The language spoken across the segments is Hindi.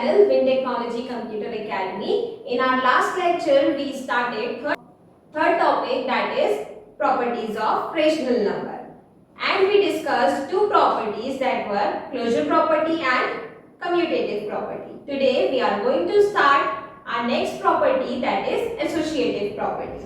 channel Win Technology Computer Academy. In our last lecture, we started third topic, that is properties of rational number, and we discussed two properties that were closure property and commutative property. Today we are going to start our next property, that is associative property.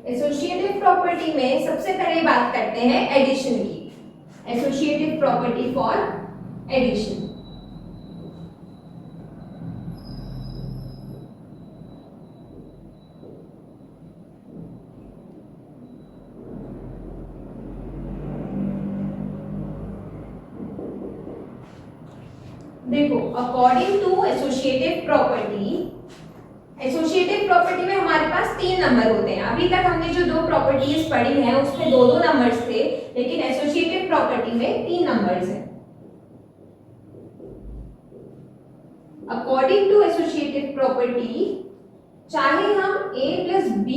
Associative property में सबसे पहले बात करते हैं एडिशन की. Associative property for addition. देखो, अकॉर्डिंग टू एसोसिएटिव प्रॉपर्टी में हमारे पास तीन नंबर होते हैं. अभी तक हमने जो दो प्रॉपर्टीज पढ़ी हैं उसमें दो दो नंबर्स थे, लेकिन एसोसिएटिव प्रॉपर्टी में तीन नंबर्स हैं. अकॉर्डिंग टू एसोसिएटिव प्रॉपर्टी, चाहे हम a प्लस b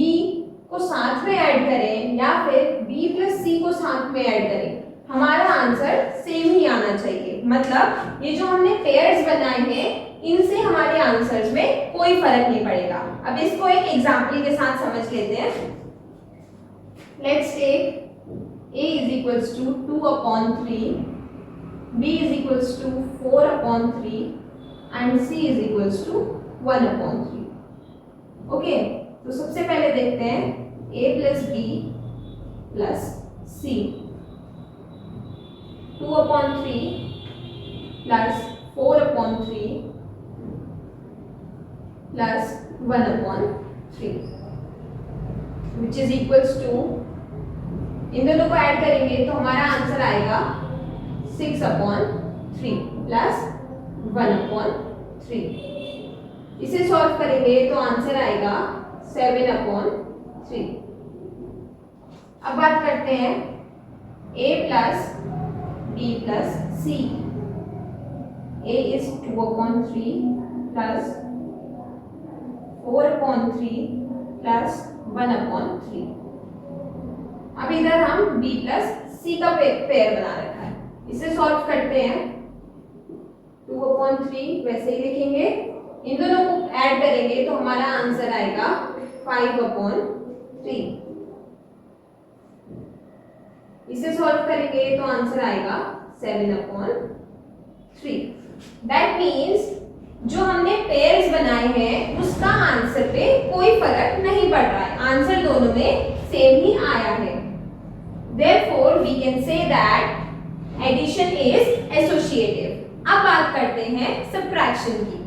को साथ में ऐड करें या फिर b प्लस c को साथ में ऐड करें, हमारा आंसर सेम ही आना चाहिए. मतलब ये जो हमने पेयर्स बनाए हैं इनसे हमारे आंसर्स में कोई फर्क नहीं पड़ेगा. अब इसको एक एग्जांपल के साथ समझ लेते हैं. Let's take a is equals to 2/3, b is equals to 4/3 and c is equals to 1/3. Okay, तो सबसे पहले देखते हैं a plus b plus c. 2/3 plus 4/3 plus 1/3 which is equals to, इन दोनों को ऐड करेंगे तो हमारा आंसर आएगा 6/3 प्लस 1/3. इसे सॉल्व करेंगे तो आंसर आएगा 7/3. अब बात करते हैं a plus b plus c. a is 2/3 plus 4/3 plus 1/3. अब इधर हम b प्लस c का पेयर बना रखा है. इसे सॉल्व करते हैं. 2/3 वैसे ही लिखेंगे, इन दोनों को ऐड करेंगे तो हमारा आंसर आएगा 5/3. इसे सॉल्व करेंगे तो आंसर आएगा 7/3. दैट मीन्स जो हमने पेयर्स बनाए हैं उसका आंसर पे कोई फर्क नहीं पड़ रहा है. आंसर दोनों में सेम ही आया है. Therefore, we can say that addition is associative. अब बात करते हैं subtraction की.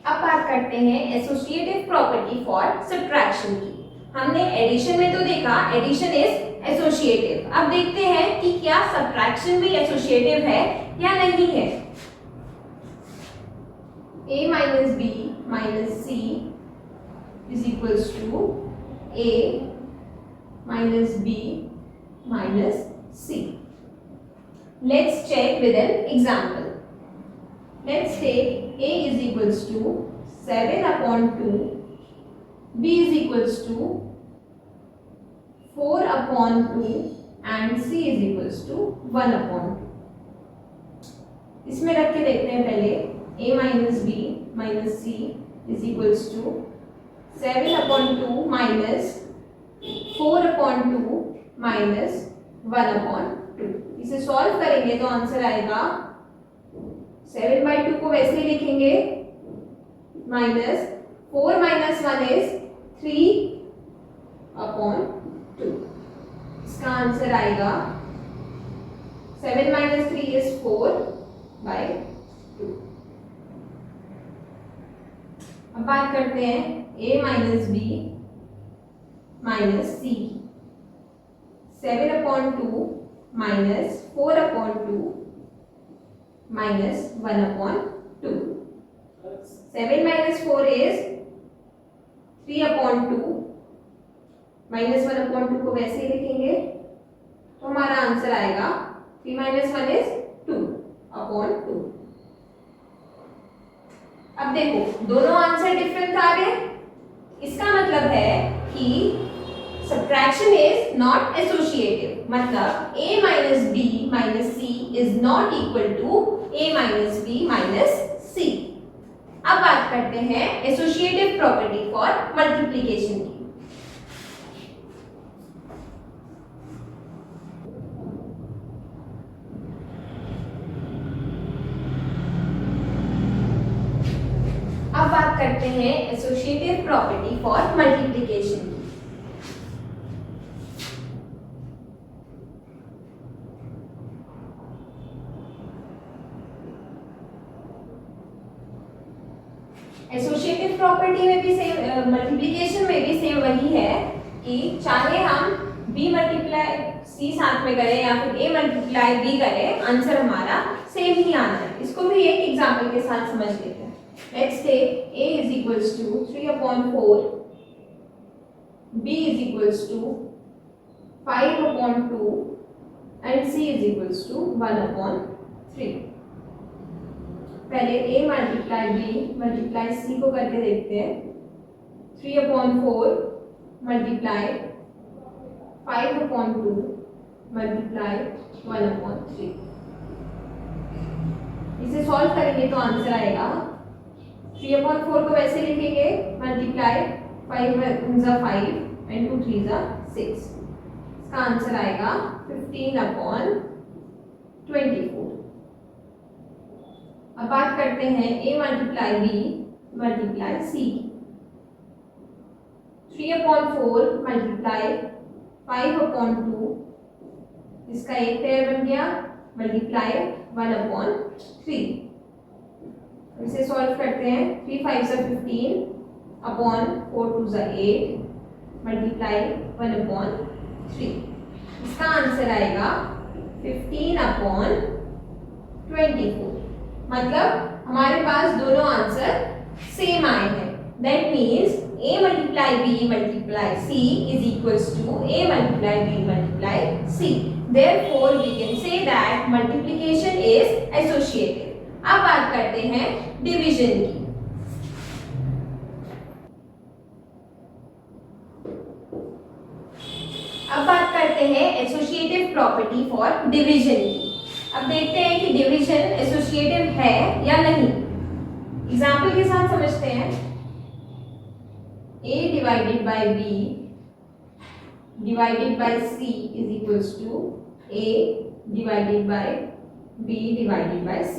अब बात करते हैं एसोसिएटिव प्रॉपर्टी फॉर सब्ट्रैक्शन की. हमने एडिशन में तो देखा एडिशन इज एसोसिएटिव. अब देखते हैं कि क्या सब्ट्रैक्शन भी एसोसिएटिव है या नहीं है. a minus b minus c is equals to a minus b minus c. Let's check with an example. Let's take a is equals to 7/2, b is equals to 4/2 and c is equals to 1/2. इसमें रख के देखते हैं पहले. a minus b minus c is equals to 7/2 minus 4/2 minus 1/2. इसे सॉल्व करेंगे तो आंसर आएगा 7/2 को वैसे ही लिखेंगे, माइनस 4 minus 1 is 3/2. इसका आंसर आएगा 7 minus 3 is 4/2. अब बात करते हैं a minus b minus c. 7/2 minus 4/2 minus 1/2. 7 minus 4 is 3/2 -1/2 को वैसे ही लिखेंगे तो हमारा आंसर आएगा 3 - 1 इज 2/2। अब देखो दोनों आंसर डिफरेंट आ रहे हैं, इसका मतलब है कि सब्ट्रैक्शन इज नॉट एसोसिएटिव, मतलब a minus b minus c is not equal to a minus b minus c। अब बात करते हैं एसोसिएटिव प्रॉपर्टी फॉर मल्टीप्लिकेशन की। अब बात करते हैं एसोसिएटिव प्रॉपर्टी फॉर मल्टीप्लिकेशन की। एसोसिएटिव प्रॉपर्टी में भी सेम, मल्टीप्लिकेशन में भी सेम वही है कि चाहे हम b मल्टीप्लाई c साथ में करें या फिर a मल्टीप्लाई b करें, आंसर हमारा सेम ही आना है। इसको भी एक एग्जांपल के साथ समझ लेते हैं। Let's take a is equals to 3/4, b is equals to 5/2 and c is equals to 1/3। पहले a multiply b multiply c को करके देखते हैं। 3/4 मल्टीप्लाई 5/2 मल्टीप्लाई 1/3। इसे सॉल्व करेंगे तो आंसर आएगा 3/4 को वैसे लिखेंगे मल्टीप्लाई 5 एंड 2 3 6। इसका आंसर आएगा 15/24। अब बात करते हैं a multiply b multiply c। 3/4 multiply 5/2, इसका एक पेयर बन गया, मल्टीप्लाई 1/3। इसे सॉल्व करते हैं। 3 5 15 अपॉन 4 2 8 मल्टीप्लाई 1/3। इसका आंसर आएगा 15/24। मतलब हमारे पास दोनों आंसर सेम आए हैं। That means a multiply b multiply c is equals to a multiply b multiply c। Therefore we can say that multiplication is associative। अब बात करते हैं डिवीजन की। अब बात करते हैं एसोसिएटिव प्रॉपर्टी फॉर डिवीजन की। अब देखते हैं कि डिवीजन एसोसिएटिव है या नहीं। एग्जाम्पल के साथ समझते हैं। a divided by b divided by c is equals to a divided by b divided by c।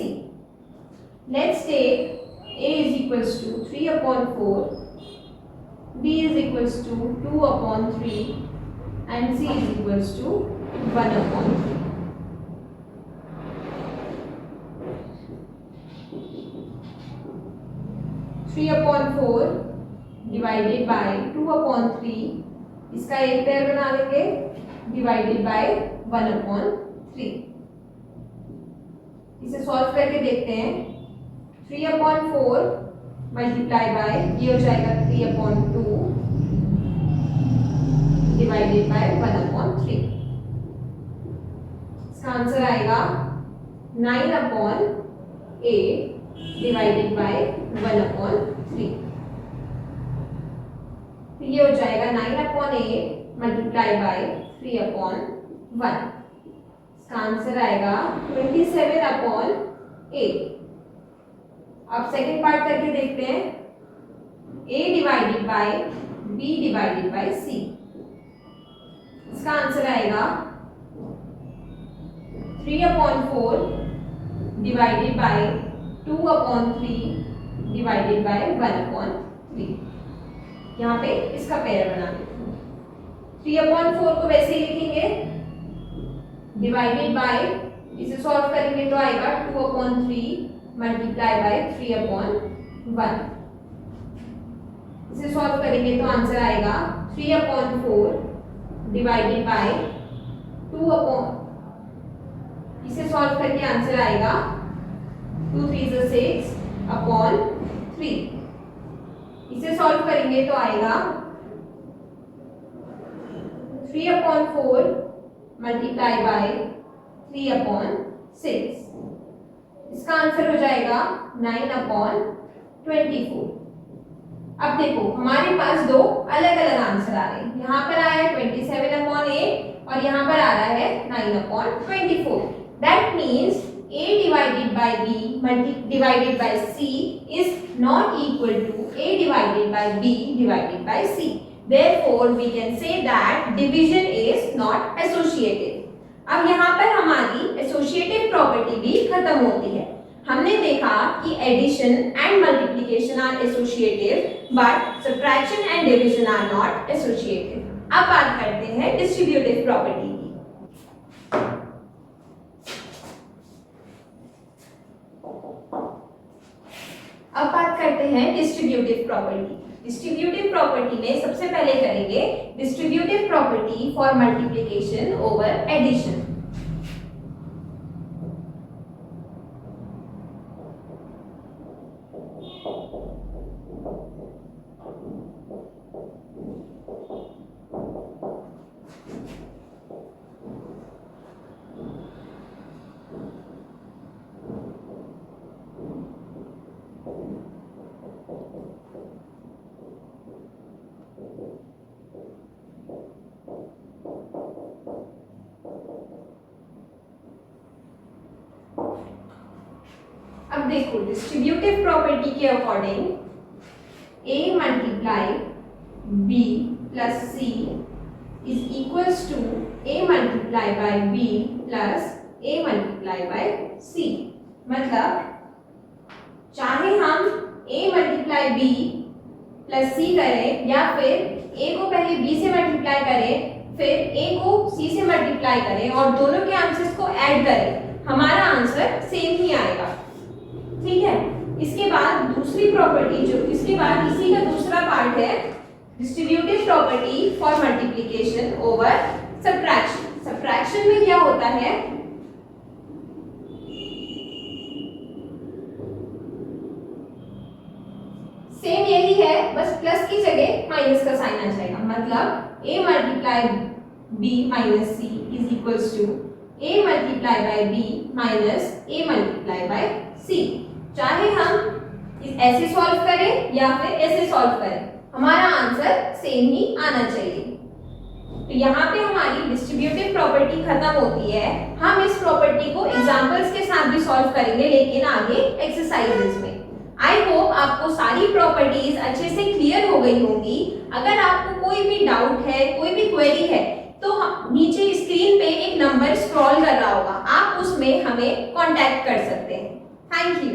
Let's take a is equals to 3/4, b is equals to 2/3 and c is equals to 1/3। Three upon 4 divided by 2/3, इसका एक पेयर बना देंगे, डिवाइडेड बाय 1/3। इसे सॉल्व करके देखते हैं। 3/4 मल्टीप्लाई बाय, ये हो जाएगा 3/2 डिवाइडेड बाय 1/3। इसका आंसर आएगा 9/8 डिवाइडेड बाय 1/3। ये हो जाएगा 9/8 मल्टीप्लाई बाय 3/1। इसका आंसर आएगा 27/8। अब सेकेंड पार्ट करके देखते हैं। a divided by b divided by c। इसका आंसर आएगा 3/4 डिवाइडेड बाय 2/3 डिवाइडेड बाय 1/3। यहाँ पे इसका पेयर बना देते हैं। 3/4 को वैसे ही लिखेंगे, डिवाइडेड बाय, इसे सॉल्व करेंगे तो आएगा 2/3 मल्टीप्लाई बाय 3/1। इसे सॉल्व करेंगे तो आंसर आएगा 3/4 डिवाइडेड बाय 2/, इसे सॉल्व करके आंसर आएगा 2 3 6/3। इसे सॉल्व करेंगे तो आएगा 3/4 मल्टीप्लाई बाय 3/6। इसका आंसर हो जाएगा 9/24। अब देखो हमारे पास दो अलग अलग आंसर आ रहे हैं। यहाँ पर आया है 27/8 और यहाँ पर आ रहा है 9/24। That means a divided by b divided by c is not equal to a divided by b divided by c. Therefore, we can say that division is not associative. अब यहाँ पर हमारी associative property भी खत्म होती है। हमने देखा कि addition and multiplication are associative, but subtraction and division are not associative. अब बात करते हैं distributive property की। अब बात करते हैं डिस्ट्रीब्यूटिव प्रॉपर्टी। डिस्ट्रीब्यूटिव प्रॉपर्टी में सबसे पहले करेंगे distributive property for multiplication over addition. अब देखो डिस्ट्रीब्यूटिव प्रॉपर्टी के according a multiply b plus c is equals to a multiply by b plus a multiply by c। मतलब चाहे हम a multiply b plus c करें या फिर a को पहले b से मल्टीप्लाई करें फिर a को c से मल्टीप्लाई करें और दोनों के आंसर्स को ऐड करें, हमारा आंसर सेम ही आएगा। ठीक है। इसके बाद दूसरी प्रॉपर्टी जो इसके बाद इसी का दूसरा पार्ट है distributive property for multiplication over subtraction. Subtraction में क्या होता है, सेम यही है, बस प्लस की जगह माइनस का साइन आ जाएगा। मतलब a multiply b minus c is equals to a multiply by b minus a multiply by c। चाहे हम ऐसे सॉल्व करें या फिर ऐसे सॉल्व करें, हमारा आंसर सेम ही आना चाहिए। तो यहाँ पे हमारी डिस्ट्रीब्यूटिव प्रॉपर्टी खत्म होती है। हम इस प्रॉपर्टी को एग्जांपल्स के साथ भी सॉल्व करेंगे, लेकिन आगे एक्सरसाइजेस में। आई होप आपको सारी प्रॉपर्टीज अच्छे से क्लियर हो गई होंगी। अगर आपको कोई भी डाउट है, कोई भी क्वेरी है, तो नीचे स्क्रीन पे एक नंबर स्क्रॉल कर रहा होगा, आप उसमें हमें कांटेक्ट कर सकते हैं। Thank you.